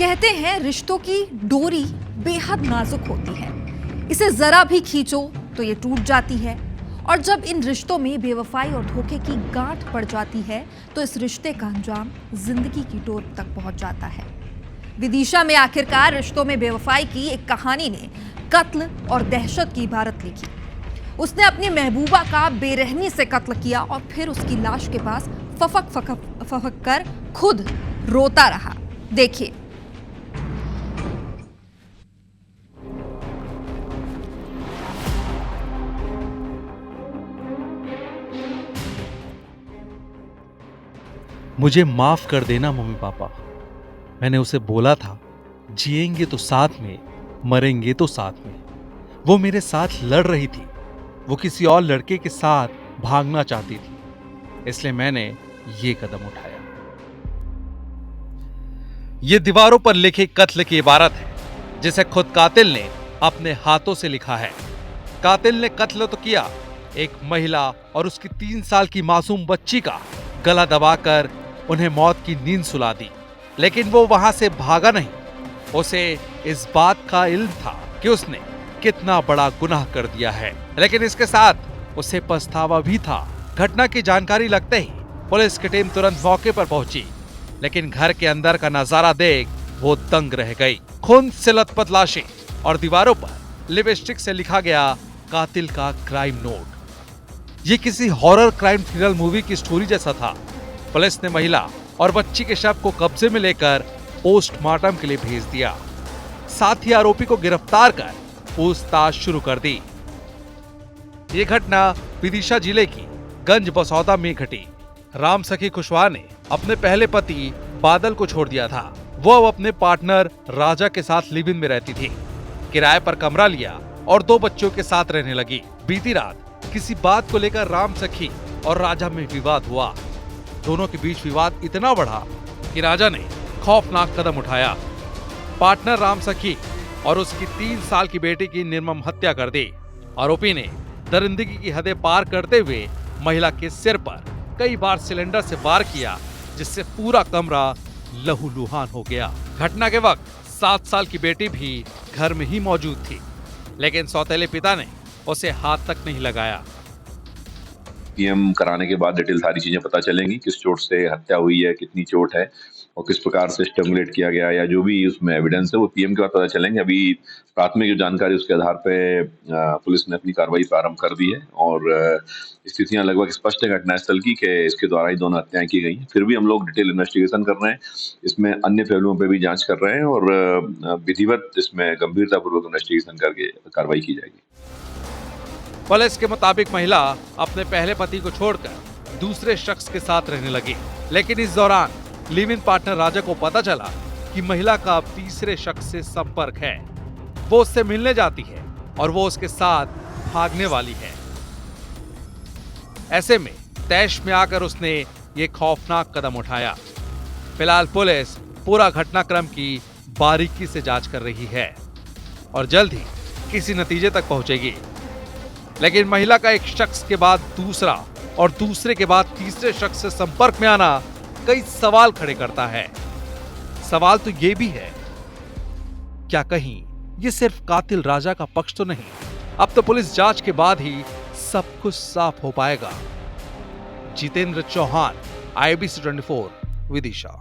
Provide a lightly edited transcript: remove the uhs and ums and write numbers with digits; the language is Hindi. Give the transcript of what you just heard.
कहते हैं रिश्तों की डोरी बेहद नाजुक होती है, इसे जरा भी खींचो तो ये टूट जाती है। और जब इन रिश्तों में बेवफाई और धोखे की गांठ पड़ जाती है तो इस रिश्ते का अंजाम जिंदगी की डोर तक पहुंच जाता है। विदिशा में आखिरकार रिश्तों में बेवफाई की एक कहानी ने कत्ल और दहशत की इबारत लिखी। उसने अपनी महबूबा का बेरहमी से कत्ल किया और फिर उसकी लाश के पास फफक कर खुद रोता रहा। देखिए। मुझे माफ कर देना मम्मी पापा। मैंने उसे बोला था जिएंगे तो साथ में, मरेंगे तो साथ में। वो मेरे साथ लड़ रही थी, वो किसी और लड़के के साथ भागना चाहती थी, इसलिए मैंने ये कदम उठाया। ये दीवारों पर लिखी कत्ल की इबारत है जिसे खुद कातिल ने अपने हाथों से लिखा है। कातिल ने कत्ल तो किया, एक महिला और उसकी 3 साल की मासूम बच्ची का गला दबाकर उन्हें मौत की नींद सुला दी, लेकिन वो वहां से भागा नहीं। उसे इस बात का इल्म था कि उसने कितना बड़ा गुनाह कर दिया है, लेकिन इसके साथ उसे पछतावा भी था। घटना की जानकारी लगते ही पुलिस की टीम तुरंत मौके पर पहुंची, लेकिन घर के अंदर का नजारा देख वो दंग रह गई। खून से लथपथ लाशें और दीवारों पर लिपस्टिक से लिखा गया कातिल का क्राइम नोट। ये किसी हॉरर क्राइम थ्रिलर मूवी की स्टोरी जैसा था। पुलिस ने महिला और बच्ची के शव को कब्जे में लेकर पोस्टमार्टम के लिए भेज दिया। साथ ही आरोपी को गिरफ्तार कर पूछताछ शुरू कर दी। ये घटना विदिशा जिले की गंज बसौदा में घटी। राम सखी कुशवाहा ने अपने पहले पति बादल को छोड़ दिया था। वो अब अपने पार्टनर राजा के साथ लिव इन में रहती थी। किराए पर कमरा लिया और 2 बच्चों के साथ रहने लगी। बीती रात किसी बात को लेकर राम सखी और राजा में विवाद हुआ। दोनों के बीच विवाद इतना बढ़ा कि राजा ने खौफनाक कदम उठाया। पार्टनर राम सखी और उसकी 3 साल की बेटी की निर्मम हत्या कर दी। आरोपी ने दरिंदगी की हदें पार करते हुए महिला के सिर पर कई बार सिलेंडर से वार किया, जिससे पूरा कमरा लहूलुहान हो गया। घटना के वक्त 7 साल की बेटी भी घर में ही मौजूद थी, लेकिन सौतेले पिता ने उसे हाथ तक नहीं लगाया। पीएम कराने के बाद डिटेल सारी चीजें पता चलेंगी, किस चोट से हत्या हुई है, कितनी चोट है और किस प्रकार से स्ट्रैंगुलेट किया गया या जो भी उसमें एविडेंस है वो पीएम के बाद पता चलेंगे। अभी प्राथमिक जो जानकारी उसके आधार पे पुलिस ने अपनी कार्रवाई प्रारंभ कर दी है और स्थितियां लगभग स्पष्ट है घटनास्थल की कि इसके द्वारा ही दोनों हत्याएं की गई हैं। फिर भी हम लोग डिटेल इन्वेस्टिगेशन कर रहे हैं, इसमें अन्य पहलुओं पे भी जांच कर रहे हैं और विधिवत इसमें गंभीरतापूर्वक इन्वेस्टिगेशन करके कार्रवाई की जाएगी। पुलिस के मुताबिक महिला अपने पहले पति को छोड़कर दूसरे शख्स के साथ रहने लगी, लेकिन इस दौरान लिव इन पार्टनर राजा को पता चला कि महिला का अब तीसरे शख्स से संपर्क है। वो उससे मिलने जाती है और वो उसके साथ भागने वाली है। ऐसे में तैश में आकर उसने ये खौफनाक कदम उठाया। फिलहाल पुलिस पूरा घटनाक्रम की बारीकी से जांच कर रही है और जल्द ही किसी नतीजे तक पहुंचेगी। लेकिन महिला का एक शख्स के बाद दूसरा और दूसरे के बाद तीसरे शख्स से संपर्क में आना कई सवाल खड़े करता है। सवाल तो ये भी है, क्या कहीं ये सिर्फ कातिल राजा का पक्ष तो नहीं? अब तो पुलिस जांच के बाद ही सब कुछ साफ हो पाएगा। जितेंद्र चौहान, IBC 24, विदिशा।